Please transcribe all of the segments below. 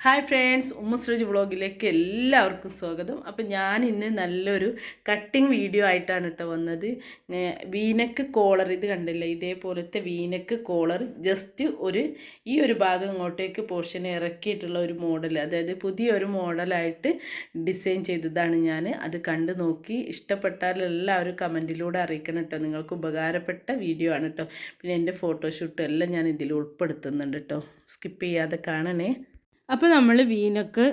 Hi friends, ഉമ്മുശ്രീജ് വ്ളോഗിലേക്ക് എല്ലാവർക്കും സ്വാഗതം. അപ്പോൾ ഞാൻ ഇന്ന് നല്ലൊരു കട്ടിങ് വീഡിയോ ആയിട്ടാണ് കേട്ടോ വന്നത്. വീനക്ക് കോളർ ഇത് കണ്ടില്ലേ, ഇതേപോലത്തെ വീനക്ക് കോളർ ജസ്റ്റ് ഈ ഒരു ഭാഗം ഇങ്ങോട്ടേക്ക് പോർഷൻ ഇറക്കിയിട്ടുള്ള ഒരു മോഡൽ, അതായത് പുതിയൊരു മോഡലായിട്ട് ഡിസൈൻ ചെയ്തതാണ് ഞാൻ. അത് കണ്ടു നോക്കി ഇഷ്ടപ്പെട്ടാൽ എല്ലാവരും കമൻറ്റിലൂടെ അറിയിക്കണം കേട്ടോ. നിങ്ങൾക്ക് ഉപകാരപ്പെട്ട വീഡിയോ ആണ് കേട്ടോ. പിന്നെ എൻ്റെ ഫോട്ടോഷൂട്ടും എല്ലാം ഞാൻ ഇതിൽ ഉൾപ്പെടുത്തുന്നുണ്ട് കേട്ടോ. സ്കിപ്പ് ചെയ്യാതെ കാണണേ. അപ്പോൾ നമ്മൾ വീനക്ക്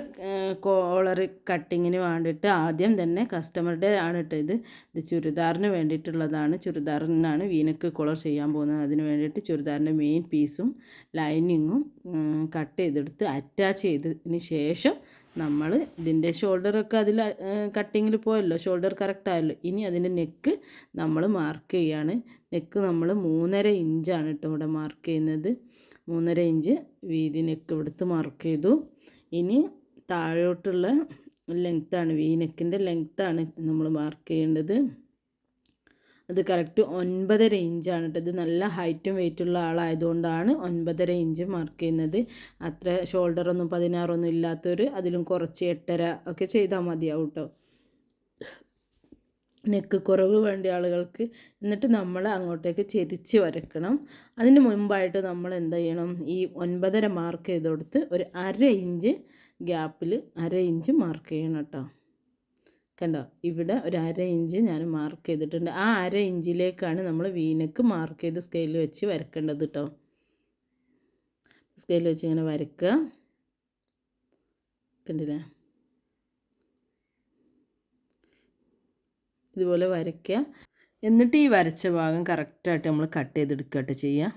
കോളർ കട്ടിങ്ങിന് വേണ്ടിയിട്ട് ആദ്യം തന്നെ കസ്റ്റമറുടെ ആണ് കേട്ടോ ഇത് ചുരിദാറിന് വേണ്ടിയിട്ടുള്ളതാണ്. ചുരിദാറിനാണ് വീനക്ക് കോളർ ചെയ്യാൻ പോകുന്നത്. അതിന് വേണ്ടിയിട്ട് ചുരിദാറിൻ്റെ മെയിൻ പീസും ലൈനിങ്ങും കട്ട് ചെയ്തെടുത്ത് അറ്റാച്ച് ചെയ്തതിന് ശേഷം നമ്മൾ ഇതിൻ്റെ ഷോൾഡറൊക്കെ അതിൽ കട്ടിങ്ങിൽ പോയല്ലോ, ഷോൾഡർ കറക്റ്റ് ആയല്ലോ. ഇനി അതിൻ്റെ നെക്ക് നമ്മൾ മാർക്ക് ചെയ്യാണ്. നെക്ക് നമ്മൾ 3.5 ഇഞ്ചാണ് കേട്ടോ ഇവിടെ മാർക്ക് ചെയ്യുന്നത്. 3.5 ഇഞ്ച് വീതി നെക്ക് എടുത്ത് മാർക്ക് ചെയ്തു. ഇനി താഴോട്ടുള്ള ലെങ്ത്താണ്, വി നെക്കിൻ്റെ ലെങ്ത്താണ് നമ്മൾ മാർക്ക് ചെയ്യേണ്ടത്. അത് കറക്റ്റ് 9.5 ഇഞ്ചാണ് കേട്ടോ. ഇത് നല്ല ഹൈറ്റും വെയിറ്റുള്ള ആളായതുകൊണ്ടാണ് 9.5 ഇഞ്ച് മാർക്ക് ചെയ്യുന്നത്. അത്ര ഷോൾഡറൊന്നും 16 ഇല്ലാത്തവർ അതിലും കുറച്ച് 8.5 ഒക്കെ ചെയ്താൽ മതിയാവും കേട്ടോ, നെക്ക് കുറവ് വേണ്ട ആളുകൾക്ക്. എന്നിട്ട് നമ്മൾ അങ്ങോട്ടേക്ക് ചെരിച്ച് വരയ്ക്കണം. അതിന് മുമ്പായിട്ട് നമ്മൾ എന്ത് ചെയ്യണം, ഈ 9.5 മാർക്ക് ചെയ്ത് കൊടുത്ത് ഒരു 1/2 ഇഞ്ച് ഗ്യാപ്പിൽ 1/2 ഇഞ്ച് മാർക്ക് ചെയ്യണം കേട്ടോ. കണ്ടോ, ഇവിടെ ഒരു 1/2 ഇഞ്ച് ഞാൻ മാർക്ക് ചെയ്തിട്ടുണ്ട്. ആ 1/2 ഇഞ്ചിലേക്കാണ് നമ്മൾ വീനക്ക് മാർക്ക് ചെയ്ത് സ്കെയിൽ വെച്ച് വരക്കേണ്ടത് കേട്ടോ. സ്കെയിൽ വെച്ച് ഇങ്ങനെ വരയ്ക്കുക, കണ്ടില്ലേ, ഇതുപോലെ വരയ്ക്കുക. എന്നിട്ട് ഈ വരച്ച ഭാഗം കറക്റ്റായിട്ട് നമ്മൾ കട്ട് ചെയ്തെടുക്കുകയായിട്ട് ചെയ്യുക.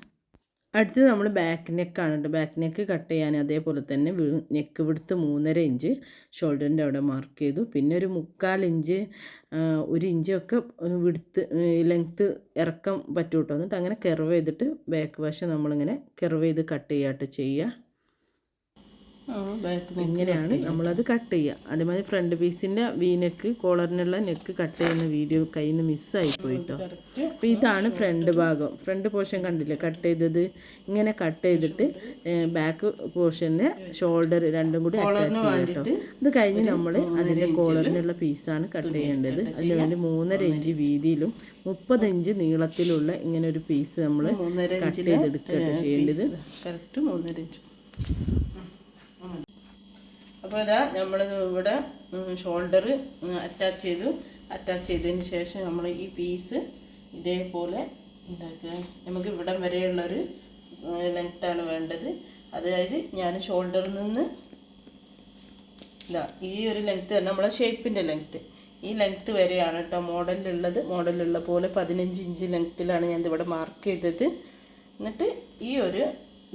അടുത്തത് നമ്മൾ ബാക്ക് നെക്കാണ് കേട്ടോ. ബാക്ക് നെക്ക് കട്ട് ചെയ്യാൻ അതേപോലെ തന്നെ നെക്ക് വിടുത്ത് 3.5 ഇഞ്ച് ഷോൾഡറിൻ്റെ അവിടെ മാർക്ക് ചെയ്തു. പിന്നെ ഒരു 3/4 ഇഞ്ച് 1 ഇഞ്ചൊക്കെ വിടുത്ത് ലെങ്ത്ത് ഇറക്കം പറ്റും കേട്ടോ. എന്നിട്ട് അങ്ങനെ കെർവ് ചെയ്തിട്ട് ബാക്ക് വശം നമ്മളിങ്ങനെ കെർവ് ചെയ്ത് കട്ട് ചെയ്യാട്ട് ചെയ്യുക. ഇങ്ങനെയാണ് നമ്മളത് കട്ട് ചെയ്യുക. അതേമാതിരി ഫ്രണ്ട് പീസിൻ്റെ നെക്ക് കോളറിനുള്ള നെക്ക് കട്ട് ചെയ്യുന്ന വീഡിയോ കയ്യിൽ നിന്ന് മിസ്സായി പോയിട്ടോ. അപ്പോൾ ഇതാണ് ഫ്രണ്ട് ഭാഗം. ഫ്രണ്ട് പോർഷൻ കണ്ടില്ലേ കട്ട് ചെയ്തത്. ഇങ്ങനെ കട്ട് ചെയ്തിട്ട് ബാക്ക് പോർഷൻ്റെ ഷോൾഡർ രണ്ടും കൂടി അറ്റാച്ച് ചെയ്യാം കേട്ടോ. അത് കഴിഞ്ഞ് നമ്മൾ അതിൻ്റെ കോളറിനുള്ള പീസാണ് കട്ട് ചെയ്യേണ്ടത്. അതിന് വേണ്ടി 3.5 ഇഞ്ച് വീതിയിലും 30 ഇഞ്ച് നീളത്തിലുള്ള ഇങ്ങനെ ഒരു പീസ് നമ്മൾ കട്ട് ചെയ്തെടുക്കുകയാണ് ചെയ്യേണ്ടത്. Correct 3.5 inch. അപ്പോൾ ഇതാ നമ്മൾ ഇവിടെ ഷോൾഡർ അറ്റാച്ച് ചെയ്തതിന് ശേഷം നമ്മൾ ഈ പീസ് ഇതേപോലെ എന്താക്കുക, നമുക്ക് ഇവിടം വരെയുള്ളൊരു ലെങ്ത്താണ് വേണ്ടത്. അതായത് ഞാൻ ഷോൾഡറിൽ നിന്ന് ഇതാ ഈ ഒരു ലെങ്ത്ത് തന്നെ നമ്മളെ ഷേപ്പിൻ്റെ ലെങ്ത്ത്, ഈ ലെങ്ത്ത് വരെയാണ് കേട്ടോ മോഡലുള്ള പോലെ 15 ഇഞ്ച് ലെങ്ത്തിലാണ് ഞാൻ ഇതിവിടെ മാർക്ക് ചെയ്തത്. എന്നിട്ട് ഈ ഒരു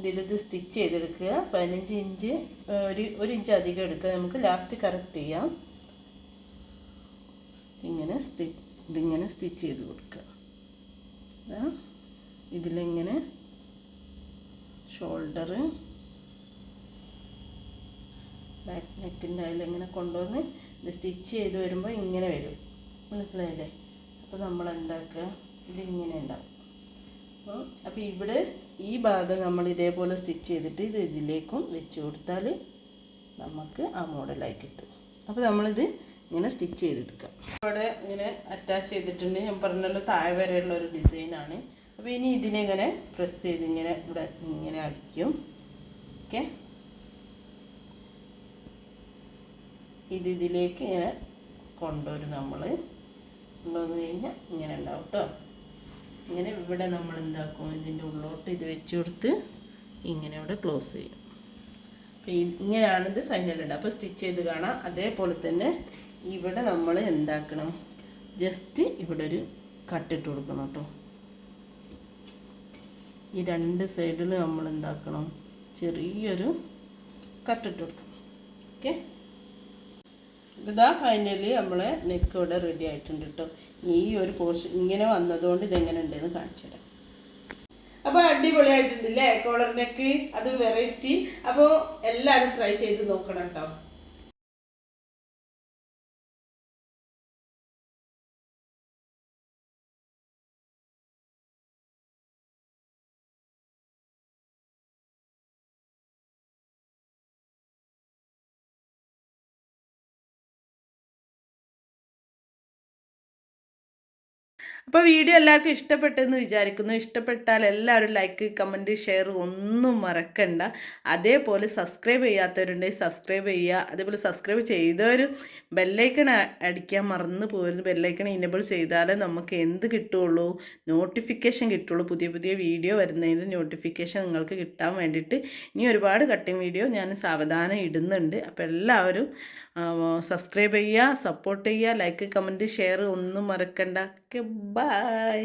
ഇതിലിത് സ്റ്റിച്ച് ചെയ്തെടുക്കുക. 15 ഇഞ്ച് ഒരു ഇഞ്ച് അധികം എടുക്കുക. നമുക്ക് ലാസ്റ്റ് കറക്റ്റ് ചെയ്യാം. ഇതിങ്ങനെ സ്റ്റിച്ച് ചെയ്ത് കൊടുക്കുക. ഇതിലിങ്ങനെ ഷോൾഡർ ബാക്ക് നെക്കിൻ്റെ അതിലിങ്ങനെ കൊണ്ടുവന്ന് ഇത് സ്റ്റിച്ച് ചെയ്ത് വരുമ്പോൾ ഇങ്ങനെ വരും, മനസ്സിലായില്ലേ? അപ്പോൾ നമ്മൾ എന്താക്കുക, ഇതിങ്ങനെ ഉണ്ടാവും. അപ്പോൾ ഇവിടെ ഈ ഭാഗം നമ്മൾ ഇതേപോലെ സ്റ്റിച്ച് ചെയ്തിട്ട് ഇത് ഇതിലേക്കും വെച്ച് കൊടുത്താൽ നമുക്ക് ആ മോഡലായി കിട്ടും. അപ്പോൾ നമ്മളിത് ഇങ്ങനെ സ്റ്റിച്ച് ചെയ്തെടുക്കാം. ഇവിടെ ഇങ്ങനെ അറ്റാച്ച് ചെയ്തിട്ടുണ്ട്. ഞാൻ പറഞ്ഞല്ലോ താഴെ വരെയുള്ള ഒരു ഡിസൈനാണ്. അപ്പോൾ ഇനി ഇതിനെ ഇങ്ങനെ പ്രസ് ചെയ്ത് ഇങ്ങനെ ഇവിടെ ഇങ്ങനെ അടിക്കും. ഓക്കെ, ഇതിലേക്ക് ഇങ്ങനെ കൊണ്ടുവരും. നമ്മൾ കൊണ്ടുവന്ന് കഴിഞ്ഞാൽ ഇങ്ങനെ ഉണ്ടാവും കേട്ടോ. ഇങ്ങനെ ഇവിടെ നമ്മൾ എന്താക്കും, ഇതിൻ്റെ ഉള്ളോട്ട് ഇത് വെച്ച് കൊടുത്ത് ഇങ്ങനെ ഇവിടെ ക്ലോസ് ചെയ്യും. അപ്പോൾ ഇങ്ങനെയാണിത് ഫൈനലുണ്ട്. അപ്പോൾ സ്റ്റിച്ച് ചെയ്ത് കാണാം. അതേപോലെ തന്നെ ഇവിടെ നമ്മൾ എന്താക്കണം, ജസ്റ്റ് ഇവിടെ ഒരു കട്ടിട്ട് കൊടുക്കണം കേട്ടോ. ഈ 2 സൈഡിൽ നമ്മൾ എന്താക്കണം, ചെറിയൊരു കട്ടിട്ട് കൊടുക്കണം. ഓക്കെ, ഇതാ ഫൈനലി നമ്മളെ നെക്ക് ഇവിടെ റെഡി ആയിട്ടുണ്ട് കേട്ടോ. ഈ ഒരു പോർഷൻ ഇങ്ങനെ വന്നതുകൊണ്ട് ഇതെങ്ങനെ ഉണ്ടെന്ന് കാണിച്ചു തരാം. അപ്പോൾ അടിപൊളിയായിട്ടുണ്ടല്ലേ കോളർ നെക്ക്, അത് വെറൈറ്റി. അപ്പോൾ എല്ലാവരും ട്രൈ ചെയ്ത് നോക്കണം കേട്ടോ. അപ്പോൾ വീഡിയോ എല്ലാവർക്കും ഇഷ്ടപ്പെട്ടെന്ന് വിചാരിക്കുന്നു. ഇഷ്ടപ്പെട്ടാൽ എല്ലാവരും ലൈക്ക്, കമൻറ്റ്, ഷെയർ ഒന്നും മറക്കണ്ട. അതേപോലെ സബ്സ്ക്രൈബ് ചെയ്യാത്തവരുണ്ടെങ്കിൽ സബ്സ്ക്രൈബ് ചെയ്യുക. അതേപോലെ സബ്സ്ക്രൈബ് ചെയ്തവരും ബെല്ലൈക്കൺ അടിക്കാൻ മറന്നു പോരുന്നു. ബെല്ലൈക്കൺ ഇനേബിൾ ചെയ്താലേ നമുക്ക് എന്ത് കിട്ടുള്ളൂ, നോട്ടിഫിക്കേഷൻ കിട്ടുള്ളൂ. പുതിയ പുതിയ വീഡിയോ വരുന്നതിൻ്റെ നോട്ടിഫിക്കേഷൻ നിങ്ങൾക്ക് കിട്ടാൻ വേണ്ടിയിട്ട് ഇനി ഒരുപാട് കട്ടിങ് വീഡിയോ ഞാൻ സാവധാനം ഇടുന്നുണ്ട്. അപ്പോൾ എല്ലാവരും സബ്സ്ക്രൈബ് ചെയ്യുക, സപ്പോർട്ട് ചെയ്യുക, ലൈക്ക്, കമൻറ്റ്, ഷെയർ ഒന്നും മറക്കണ്ട. Okay, by.